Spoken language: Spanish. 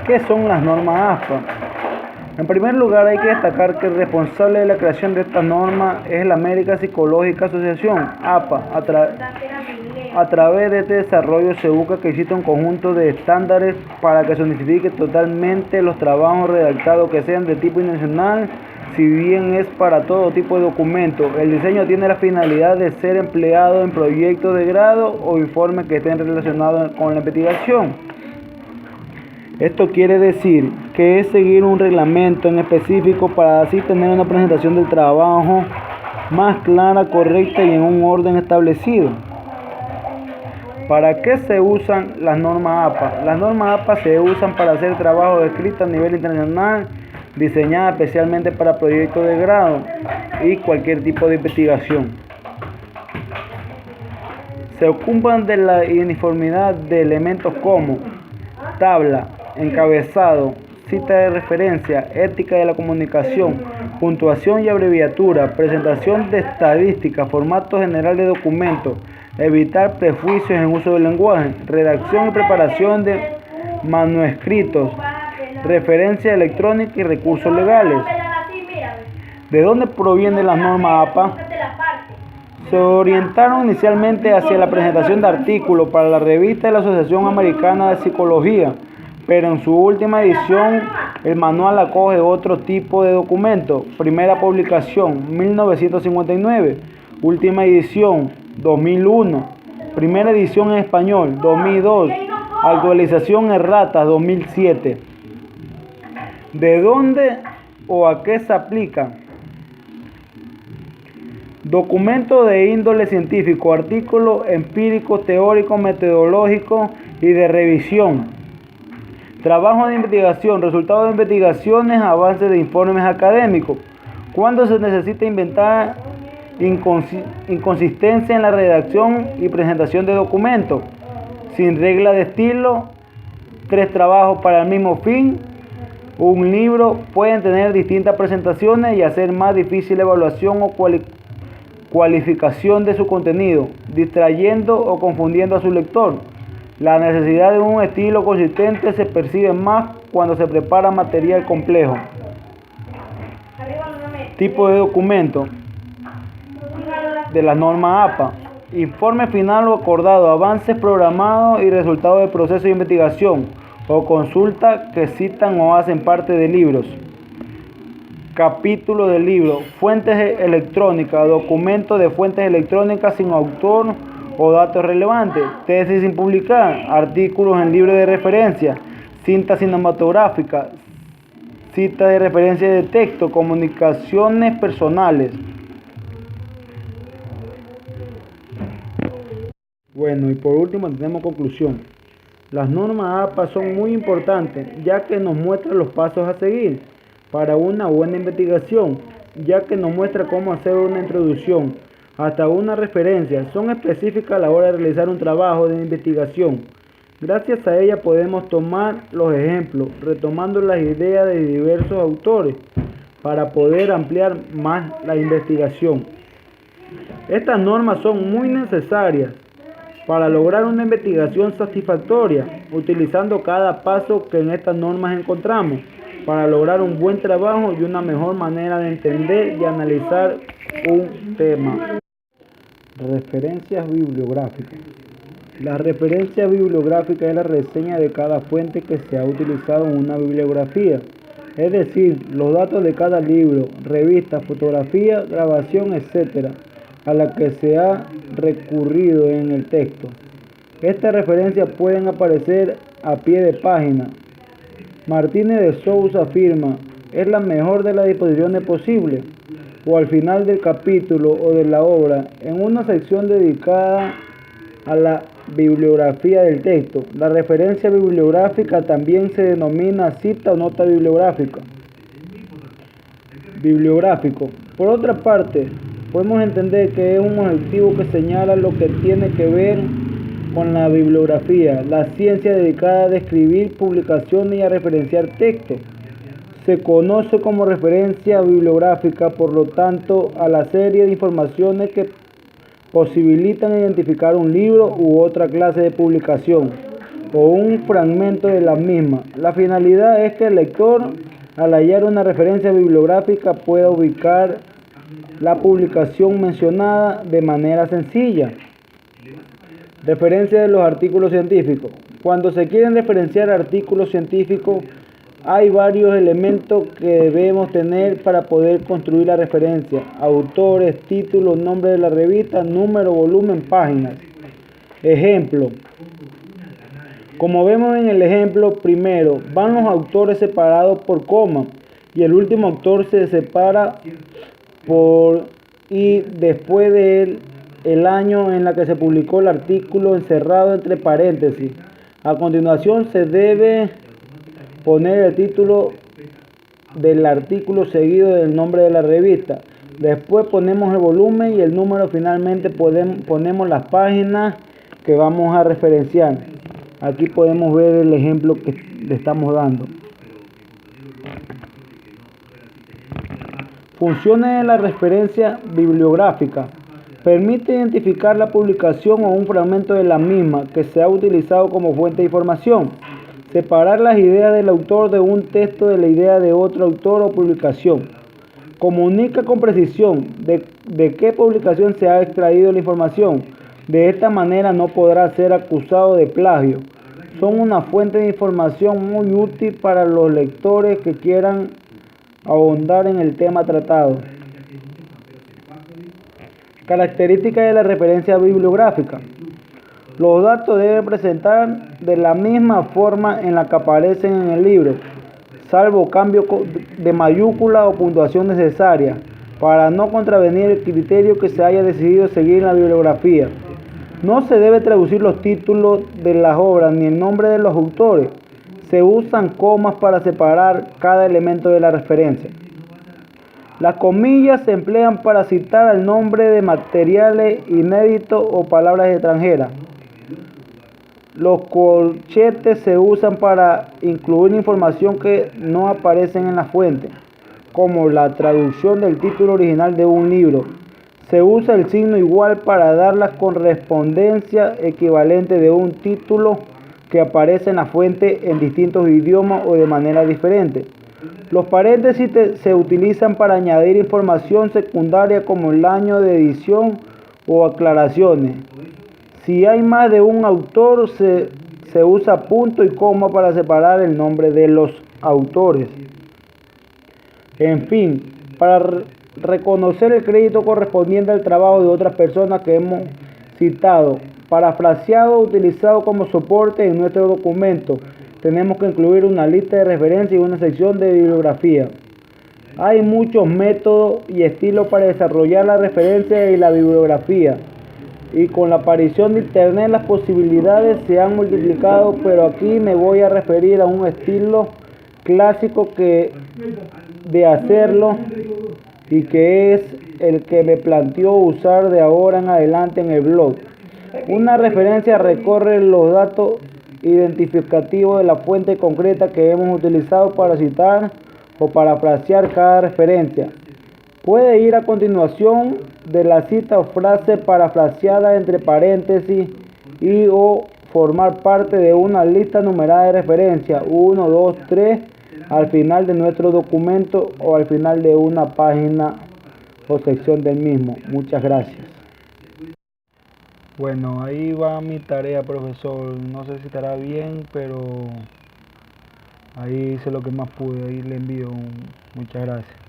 ¿Qué son las normas APA? En primer lugar, hay que destacar que el responsable de la creación de estas normas es la American Psychological Association, APA. A través de este desarrollo se busca que exista un conjunto de estándares para que se unifique totalmente los trabajos redactados que sean de tipo internacional, si bien es para todo tipo de documentos. El diseño tiene la finalidad de ser empleado en proyectos de grado o informes que estén relacionados con la investigación. Esto quiere decir que es seguir un reglamento en específico para así tener una presentación del trabajo más clara, correcta y en un orden establecido. ¿Para qué se usan las normas APA? Las normas APA se usan para hacer trabajos escritos a nivel internacional, diseñadas especialmente para proyectos de grado y cualquier tipo de investigación. Se ocupan de la uniformidad de elementos como tabla, encabezado, cita de referencia, ética de la comunicación, puntuación y abreviatura, presentación de estadísticas, formato general de documentos, evitar prejuicios en uso del lenguaje, redacción y preparación de manuscritos, referencia electrónica y recursos legales. ¿De dónde provienen las normas APA? Se orientaron inicialmente hacia la presentación de artículos para la revista de la Asociación Americana de Psicología, pero en su última edición el manual acoge otro tipo de documento. Primera publicación 1959, última edición 2001, primera edición en español 2002, actualización errata 2007. ¿De dónde o a qué se aplica? Documentos de índole científico, artículos empíricos, teóricos, metodológicos y de revisión. Trabajo de investigación, resultados de investigaciones, avances de informes académicos. Cuando se necesita inventar inconsistencia en la redacción y presentación de documentos, sin regla de estilo, 3 trabajos para el mismo fin. Un libro pueden tener distintas presentaciones y hacer más difícil la evaluación o cualificación de su contenido, distrayendo o confundiendo a su lector. La necesidad de un estilo consistente se percibe más cuando se prepara material complejo. Tipo de documento de la norma APA: informe final o acordado, avances programados y resultados del proceso de investigación o consulta que citan o hacen parte de libros. Capítulo del libro, fuentes electrónicas, documentos de fuentes electrónicas sin autor o datos relevantes, tesis sin publicar, artículos en libros de referencia, cinta cinematográfica, cita de referencia de texto, comunicaciones personales. Bueno, y por último tenemos conclusión. Las normas APA son muy importantes, ya que nos muestran los pasos a seguir para una buena investigación, ya que nos muestra cómo hacer una introducción hasta una referencia. Son específicas a la hora de realizar un trabajo de investigación. Gracias a ellas podemos tomar los ejemplos, retomando las ideas de diversos autores para poder ampliar más la investigación. Estas normas son muy necesarias para lograr una investigación satisfactoria, utilizando cada paso que en estas normas encontramos para lograr un buen trabajo y una mejor manera de entender y analizar un tema. Referencias bibliográficas. La referencia bibliográfica es la reseña de cada fuente que se ha utilizado en una bibliografía, es decir, los datos de cada libro, revista, fotografía, grabación, etc., a la que se ha recurrido en el texto. Estas referencias pueden aparecer a pie de página. Martínez de Sousa afirma: es la mejor de las disposiciones posibles, o al final del capítulo o de la obra, en una sección dedicada a la bibliografía del texto. La referencia bibliográfica también se denomina cita o nota bibliográfica. Bibliográfico. Por otra parte, podemos entender que es un objetivo que señala lo que tiene que ver con la bibliografía, la ciencia dedicada a describir publicaciones y a referenciar textos. Se conoce como referencia bibliográfica, por lo tanto, a la serie de informaciones que posibilitan identificar un libro u otra clase de publicación. o un fragmento de la misma. La finalidad es que el lector, al hallar una referencia bibliográfica, pueda ubicar la publicación mencionada de manera sencilla. Referencia de los artículos científicos. Cuando se quieren referenciar artículos científicos, hay varios elementos que debemos tener para poder construir la referencia: autores, títulos, nombre de la revista, número, volumen, páginas. Ejemplo. Como vemos en el ejemplo, primero van los autores separados por coma y el último autor se separa por y después de él el año en la que se publicó el artículo encerrado entre paréntesis. A continuación se debe poner el título del artículo seguido del nombre de la revista. Después ponemos el volumen y el número. Finalmente ponemos las páginas que vamos a referenciar. Aquí podemos ver el ejemplo que le estamos dando. Funciones de la referencia bibliográfica. Permite identificar la publicación o un fragmento de la misma que se ha utilizado como fuente de información. Separar las ideas del autor de un texto de la idea de otro autor o publicación. Comunica con precisión de qué publicación se ha extraído la información. De esta manera no podrá ser acusado de plagio. Son una fuente de información muy útil para los lectores que quieran ahondar en el tema tratado. Características de la referencia bibliográfica. Los datos deben presentar de la misma forma en la que aparecen en el libro, salvo cambio de mayúscula o puntuación necesaria, para no contravenir el criterio que se haya decidido seguir en la bibliografía. No se debe traducir los títulos de las obras ni el nombre de los autores. Se usan comas para separar cada elemento de la referencia. Las comillas se emplean para citar el nombre de materiales inéditos o palabras extranjeras. Los corchetes se usan para incluir información que no aparece en la fuente, como la traducción del título original de un libro. Se usa el signo igual para dar la correspondencia equivalente de un título que aparece en la fuente en distintos idiomas o de manera diferente. Los paréntesis se utilizan para añadir información secundaria como el año de edición o aclaraciones. Si hay más de un autor, se usa punto y coma para separar el nombre de los autores. En fin, para reconocer el crédito correspondiente al trabajo de otras personas que hemos citado, parafraseado o utilizado como soporte en nuestro documento, tenemos que incluir una lista de referencias y una sección de bibliografía. Hay muchos métodos y estilos para desarrollar la referencia y la bibliografía, y con la aparición de Internet las posibilidades se han multiplicado, pero aquí me voy a referir a un estilo clásico de hacerlo y que es el que me planteo usar de ahora en adelante en el blog. Una referencia recorre los datos identificativos de la fuente concreta que hemos utilizado para citar o parafrasear cada referencia. Puede ir a continuación de la cita o frase parafraseada entre paréntesis y o formar parte de una lista numerada de referencias 1, 2, 3 al final de nuestro documento o al final de una página o sección del mismo. Muchas gracias. Bueno, ahí va mi tarea, profesor. No sé si estará bien, pero ahí hice lo que más pude. Ahí le envío. Muchas gracias.